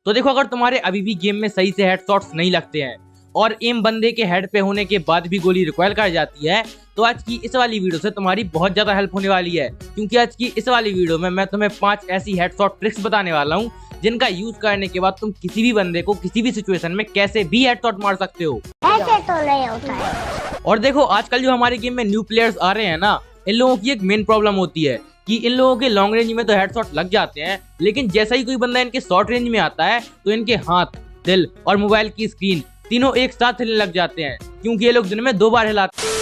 तो देखो, अगर तुम्हारे अभी भी गेम में सही से हेडशॉट्स नहीं लगते हैं और एम बंदे के हेड पे होने के बाद भी गोली रिकॉइल कर जाती है, तो आज की इस वाली वीडियो से तुम्हारी बहुत ज्यादा हेल्प होने वाली है। क्योंकि आज की इस वाली वीडियो में मैं तुम्हें 5 ऐसी हेडशॉट ट्रिक्स बताने वाला हूँ जिनका यूज करने के बाद तुम किसी भी बंदे को किसी भी सिचुएशन में कैसे भी हेडशॉट मार सकते हो। ऐसे तो नहीं होता है। और देखो, आजकल जो हमारे गेम में न्यू प्लेयर्स आ रहे हैं ना, इन लोगों की एक मेन प्रॉब्लम होती है कि इन लोगों के लॉन्ग रेंज में तो हेडशॉट लग जाते हैं, लेकिन जैसा ही कोई बंदा इनके शॉर्ट रेंज में आता है तो इनके हाथ, दिल और मोबाइल की स्क्रीन तीनों एक साथ हिलने लग जाते हैं, क्योंकि ये लोग दिन में 2 बार हिलाते हैं।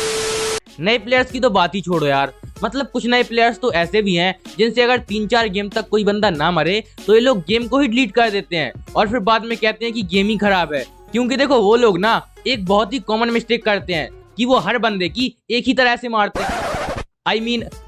नए प्लेयर्स की तो बात ही छोड़ो यार, मतलब कुछ नए प्लेयर्स तो ऐसे भी हैं जिनसे अगर 3-4 गेम तक कोई बंदा ना मरे तो ये लोग गेम को ही डिलीट कर देते हैं और फिर बाद में कहते हैं कि गेम ही खराब है। क्योंकि देखो, वो लोग ना एक बहुत ही कॉमन मिस्टेक करते हैं कि वो हर बंदे की एक ही तरह से मारते हैं।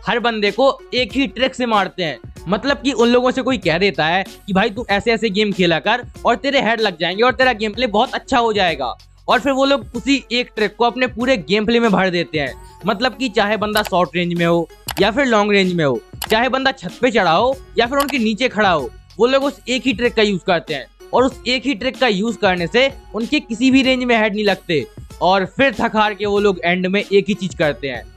हर बंदे को एक ही ट्रिक से मारते हैं। मतलब कि उन लोगों से कोई कह देता है कि भाई तू ऐसे ऐसे गेम खेला कर और तेरे हेड लग जाएंगे और तेरा गेम प्ले बहुत अच्छा हो जाएगा, और फिर वो लोग उसी एक ट्रिक को अपने पूरे गेम प्ले में भर देते हैं। मतलब कि चाहे बंदा शॉर्ट रेंज में हो या फिर लॉन्ग रेंज में हो, चाहे बंदा छत पे चढ़ा हो या फिर उनके नीचे खड़ा हो, वो लोग उस एक ही ट्रिक का यूज करते हैं और उस एक ही ट्रिक का यूज करने से उनके किसी भी रेंज में हेड नहीं लगते और फिर थक हार के वो लोग एंड में एक ही चीज करते हैं।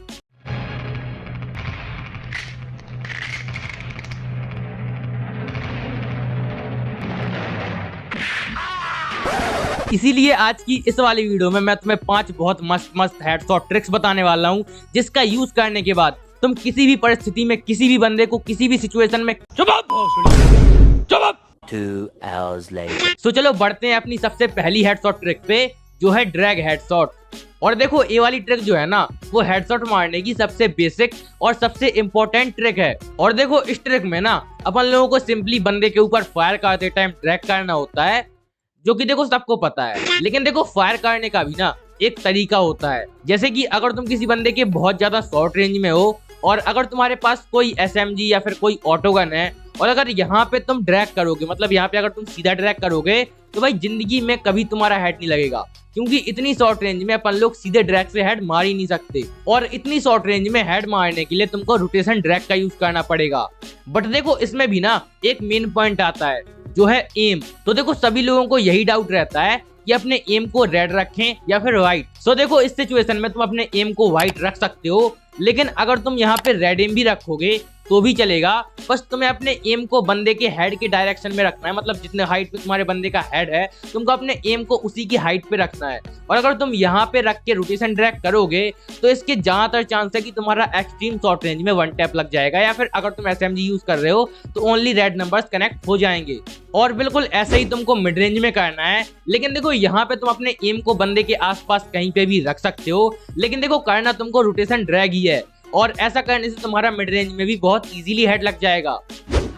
इसीलिए आज की इस वाली वीडियो में मैं तुम्हें 5 बहुत मस्त मस्त हेडशॉट ट्रिक्स बताने वाला हूँ, जिसका यूज करने के बाद तुम किसी भी परिस्थिति में किसी भी बंदे को किसी भी सिचुएशन में तो चलो बढ़ते हैं अपनी सबसे पहली हेडशॉट ट्रिक पे, जो है ड्रैग हेडशॉट। और देखो, ये वाली ट्रिक जो है ना, वो हेडशॉट मारने की सबसे बेसिक और सबसे इम्पोर्टेंट ट्रिक है। और देखो, इस ट्रिक में ना अपन लोगों को सिंपली बंदे के ऊपर फायर करते टाइम ड्रैग करना होता है, जो कि देखो सबको पता है। लेकिन देखो, फायर करने का भी ना एक तरीका होता है। जैसे कि अगर तुम किसी बंदे के बहुत ज्यादा शॉर्ट रेंज में हो और अगर तुम्हारे पास कोई SMG या फिर कोई ऑटो गन है और अगर यहाँ पे तुम ड्रैग करोगे, मतलब यहाँ पे अगर तुम सीधा ड्रैग करोगे, तो भाई जिंदगी में कभी तुम्हारा हेड नहीं लगेगा, क्योंकि इतनी शॉर्ट रेंज में अपन लोग सीधे ड्रैग से हेड मार ही नहीं सकते। और इतनी शॉर्ट रेंज में हेड मारने के लिए तुमको रोटेशन ड्रैग का यूज करना पड़ेगा। बट देखो, इसमें भी ना एक मेन पॉइंट आता है, जो है एम। तो देखो, सभी लोगों को यही डाउट रहता है कि अपने एम को रेड रखें या फिर व्हाइट। सो देखो, इस सिचुएशन में तुम अपने एम को व्हाइट रख सकते हो, लेकिन अगर तुम यहाँ पे रेड एम भी रखोगे तो भी चलेगा। बस तुम्हें अपने एम को बंदे के हेड के डायरेक्शन में रखना है, मतलब जितने हाइट पे तुम्हारे बंदे का हेड है तुमको अपने एम को उसी की हाइट पे रखना है। और अगर तुम यहाँ पे रख के रोटेशन ड्रैग करोगे तो इसके ज्यादातर चांस है कि तुम्हारा एक्सट्रीम शॉर्ट रेंज में 1 टैप लग जाएगा, या फिर अगर तुम SMG यूज कर रहे हो तो ओनली रेड नंबर्स कनेक्ट हो जाएंगे। और बिल्कुल ऐसे ही तुमको मिड रेंज में करना है। लेकिन देखो, यहाँ पे तुम अपने एम को बंदे के आसपास कहीं पे भी रख सकते हो, लेकिन देखो करना तुमको रोटेशन ड्रैग ही है, और ऐसा करने से तुम्हारा मिड रेंज में भी बहुत इजीली हेड लग जाएगा।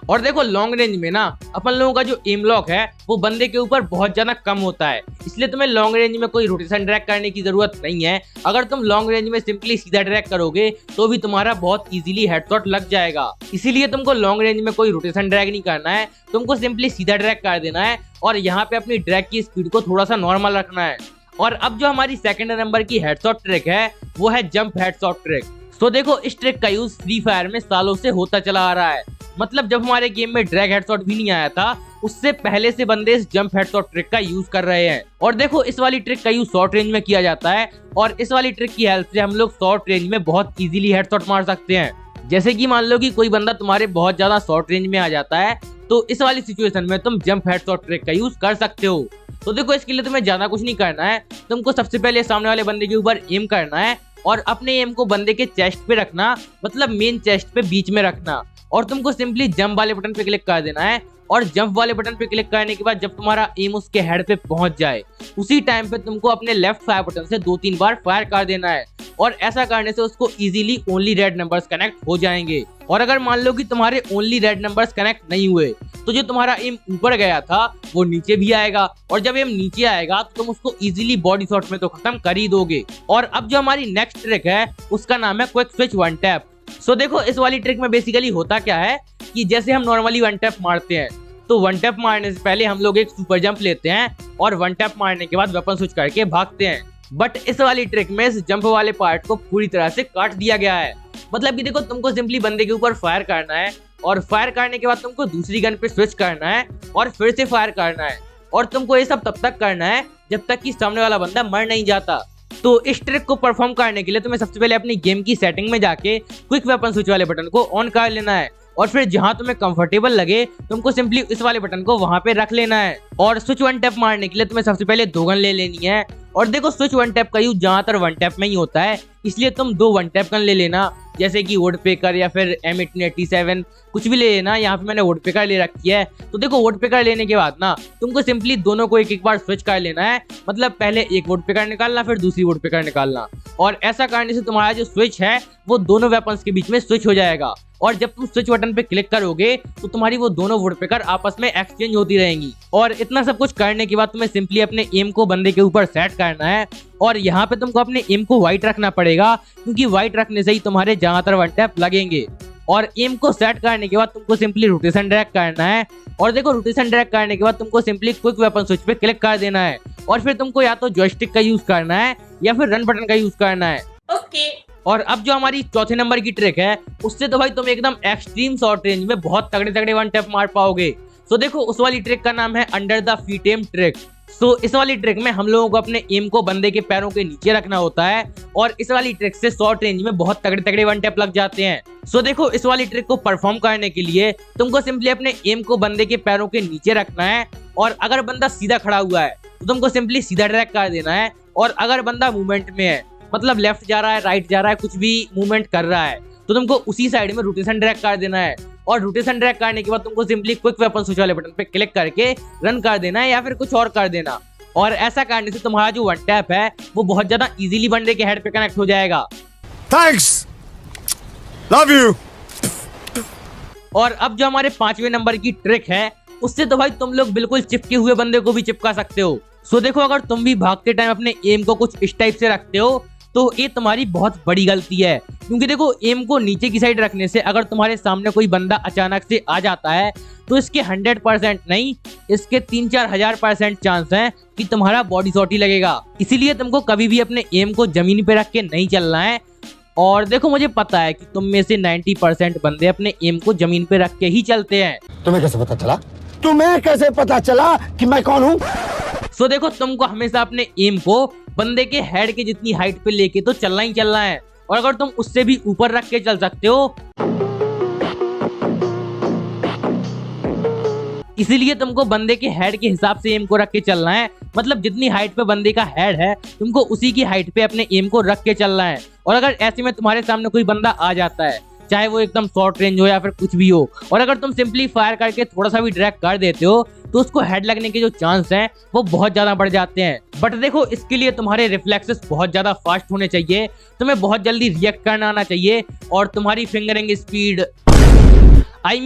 और देखो, लॉन्ग रेंज में ना अपन लोगों का जो एम लॉक है वो बंदे के ऊपर बहुत ज्यादा कम होता है, इसलिए तुम्हें लॉन्ग रेंज में कोई रोटेशन ड्रैग करने की जरूरत नहीं है। अगर तुम लॉन्ग रेंज में सिंपली सीधा ड्रैग करोगे तो भी तुम्हारा बहुत इजीली हेडशॉट लग जाएगा। इसीलिए तुमको लॉन्ग रेंज में कोई रोटेशन ड्रैग नहीं करना है, तुमको सिंपली सीधा ड्रैग कर देना है और यहाँ पे अपनी ड्रैग की स्पीड को थोड़ा सा नॉर्मल रखना है। और अब जो हमारी सेकंड नंबर की हेडशॉट ट्रिक है वो है जंप हेडशॉट ट्रिक। तो देखो, इस ट्रिक का यूज फ्री फायर में सालों से होता चला आ रहा है। मतलब जब हमारे गेम में ड्रैग हेडशॉट भी नहीं आया था, उससे पहले से बंदे इस जंप हेडशॉट ट्रिक का यूज कर रहे हैं। और देखो, इस वाली ट्रिक का यूज शॉर्ट रेंज में किया जाता है और इस वाली ट्रिक की हेल्प से हम लोग शॉर्ट रेंज में बहुत इजीली हेडशॉट मार सकते हैं। जैसे कि मान लो कि कोई बंदा तुम्हारे बहुत ज्यादा शॉर्ट रेंज में आ जाता है, तो इस वाली सिचुएशन में तुम जंप हेडशॉट ट्रिक का यूज कर सकते हो। तो देखो, इसके लिए तुम्हें ज्यादा कुछ नहीं करना है, तुमको सबसे पहले सामने वाले बंदे के ऊपर एम करना है और अपने एम को बंदे के चेस्ट पे रखना, मतलब मेन चेस्ट पे बीच में रखना, और तुमको सिंपली जंप वाले बटन पे क्लिक कर देना है। और जंप वाले बटन पे क्लिक करने के बाद जब तुम्हारा एम उसके हेड पे पहुंच जाए, उसी टाइम पे तुमको अपने लेफ्ट फायर बटन से 2-3 बार फायर कर देना है, और ऐसा करने से उसको easily only red numbers connect हो जाएंगे। और अगर मान लो कि तुम्हारे ओनली रेड नंबर्स कनेक्ट नहीं हुए, तो जो तुम्हारा एम ऊपर गया था वो नीचे भी आएगा, और जब एम नीचे आएगा तो तुम उसको इजीली बॉडी शॉट में तो खत्म कर ही दोगे। और अब जो हमारी नेक्स्ट ट्रिक है उसका नाम है क्विक स्विच 1 टैप। सो देखो, इस वाली ट्रिक में बेसिकली होता क्या है कि जैसे हम नॉर्मली 1 टैप मारते हैं, तो 1 टैप मारने से पहले हम लोग एक सुपर जंप लेते हैं और 1 टैप मारने के बाद वेपन स्विच करके भागते हैं। बट इस वाली ट्रिक में इस जंप वाले पार्ट को पूरी तरह से काट दिया गया है। मतलब कि देखो, तुमको सिंपली बंदे के ऊपर फायर करना है और फायर करने के बाद तुमको दूसरी गन पे स्विच करना है और फिर से फायर करना है। और तुमको ये सब तब तक करना है जब तक कि सामने वाला बंदा मर नहीं जाता। तो इस ट्रिक को परफॉर्म करने के लिए तुम्हें सबसे पहले अपनी गेम की सेटिंग में जाके क्विक वेपन स्विच वाले बटन को ऑन कर लेना है और फिर जहां तुम्हें कंफर्टेबल लगे तुमको सिंपली इस वाले बटन को वहां पे रख लेना है। और स्विच वन टैप मारने के लिए तुम्हें सबसे पहले 2 गन ले लेनी है। और देखो स्विच वन टैप का यूज ज्यादातर वन टैप में ही होता है, इसलिए तुम 2 वन टैप गन ले लेना, जैसे कि वुडपेकर या फिर M1887 कुछ भी ले लेना। यहाँ पे मैंने वुडपेकर ले रखी है। तो देखो वुडपेकर लेने के बाद ना तुमको सिंपली दोनों को एक बार स्विच कर लेना है, मतलब पहले एक वुडपेकर निकालना फिर दूसरी वुडपेकर निकालना। और ऐसा करने से तुम्हारा जो स्विच है वो दोनों वेपन्स के बीच में स्विच हो जाएगा। और जब तुम स्विच बटन पे क्लिक करोगे तो तुम्हारी वो दोनों वुडपेकर आपस में एक्सचेंज होती रहेंगी। और इतना सब कुछ करने के बाद तुम्हें सिंपली अपने एम को बंदे के ऊपर सेट करना है। और यहाँ पे तुमको अपने एम को व्हाइट रखना पड़ेगा, क्योंकि व्हाइट रखने से ही तुम्हारे ज्यादातर वन टैप लगेंगे। और एम को सेट करने के बाद तुमको सिंपली रोटेशन ड्रैग करना है। और देखो रोटेशन ड्रैग करने के बाद तुमको सिंपली क्विक वेपन स्विच पे क्लिक कर देना है। और फिर तुमको या तो जॉयस्टिक का यूज करना है या फिर रन बटन का यूज करना है। ओके। और अब जो हमारी चौथे नंबर की ट्रिक है उससे तो भाई तुम एकदम एक्सट्रीम शॉर्ट रेंज में बहुत तगड़े तगड़े वन टैप मार पाओगे। सो देखो उस वाली ट्रिक का नाम है under the feet M trick. So इस वाली ट्रिक में हम लोगों को अपने एम को बंदे के पैरों के नीचे रखना होता है और इस वाली ट्रिक से शॉर्ट रेंज में बहुत तगड़े तगड़े वन टैप लग जाते हैं। सो देखो इस वाली ट्रिक को परफॉर्म करने के लिए तुमको सिंपली अपने एम को बंदे के पैरों के नीचे रखना है। और अगर बंदा सीधा खड़ा हुआ है तो तुमको सिंपली सीधा ड्रैग कर देना है। और अगर बंदा मूवमेंट में है, मतलब लेफ्ट जा रहा है, राइट जा रहा है, कुछ भी मूवमेंट कर रहा है, तो तुमको उसी साइड में रोटेशन ड्रैग कर देना है। और रोटेशन ड्रैग करने के बाद तुमको सिंपली क्विक वेपन स्विच वाले बटन पे क्लिक करके रन कर देना है या फिर कुछ और कर देना। और ऐसा करने से तुम्हारा जो वन टैप है वो बहुत ज्यादा इजीली बंदे के हेड पे कनेक्ट हो जाएगा। Thanks, love you. और अब जो हमारे 5वें नंबर की ट्रिक है उससे तो भाई तुम लोग बिल्कुल चिपके हुए बंदे को भी चिपका सकते हो। सो देखो अगर तुम भी भागते टाइम अपने एम को कुछ इस टाइप से रखते हो तो ये तुम्हारी बहुत बड़ी गलती है, क्योंकि देखो एम को नीचे की साइड रखने से अगर तुम्हारे सामने कोई बंदा अचानक से आ जाता है तो इसके 100% नहीं, इसके 3-4 हजार% चांस है कि तुम्हारा बॉडी शॉट ही लगेगा। इसीलिए तुमको कभी भी अपने एम को जमीन पे रख के नहीं चलना है। और देखो मुझे पता है कि तुम में से 90% बंदे अपने एम को जमीन पे रख के ही चलते हैं। तुम्हें कैसे पता चला? तुम्हें कैसे पता चला कि मैं कौन हूँ? सो देखो तुमको हमेशा अपने एम को बंदे के हेड के जितनी हाइट पे लेके तो चलना ही चलना है। और अगर तुम उससे भी ऊपर रख के चल सकते हो, इसीलिए तुमको बंदे के हेड के हिसाब से एम को रख के चलना है। मतलब जितनी हाइट पे बंदे का हेड है तुमको उसी की हाइट पे अपने एम को रख के चलना है। और अगर ऐसे में तुम्हारे सामने कोई बंदा आ जाता है, चाहे वो एकदम शॉर्ट रेंज हो या फिर कुछ भी हो, और अगर तुम सिंपली फायर करके थोड़ा सा भी ड्रैग कर देते हो तो उसको हेड लगने के जो चांस हैं वो बहुत ज्यादा बढ़ जाते हैं। बट देखो इसके लिए तुम्हारे रिफ्लेक्सेस बहुत ज्यादा फास्ट होने चाहिए, तुम्हें बहुत जल्दी रिएक्ट करना आना चाहिए और तुम्हारी फिंगरिंग स्पीड,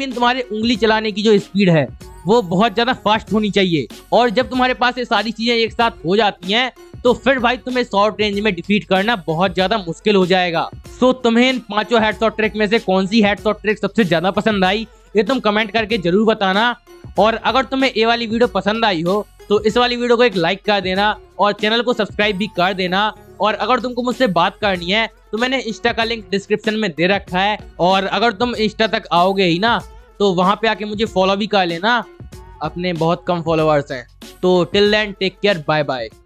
तुम्हारे उंगली चलाने की जो स्पीड है वो बहुत ज्यादा फास्ट होनी चाहिए। और जब तुम्हारे पास ये सारी चीजें एक साथ हो जाती हैं तो फिर भाई तुम्हें शॉर्ट रेंज में डिफीट करना बहुत ज्यादा मुश्किल हो जाएगा। सो तुम्हें इन 5 हेडशॉट ट्रिक में से कौन सी हेडशॉट ट्रिक सबसे ज्यादा पसंद आई ये तुम कमेंट करके जरूर बताना। और अगर तुम्हें ये वाली वीडियो पसंद आई हो तो इस वाली वीडियो को एक लाइक कर देना और चैनल को सब्सक्राइब भी कर देना। और अगर तुमको मुझसे बात करनी है तो मैंने इंस्टा का लिंक डिस्क्रिप्शन में दे रखा है, और अगर तुम इंस्टा तक आओगे ही ना तो वहां पे आके मुझे फॉलो भी कर लेना, अपने बहुत कम फॉलोअर्स हैं। तो till then take care, bye bye.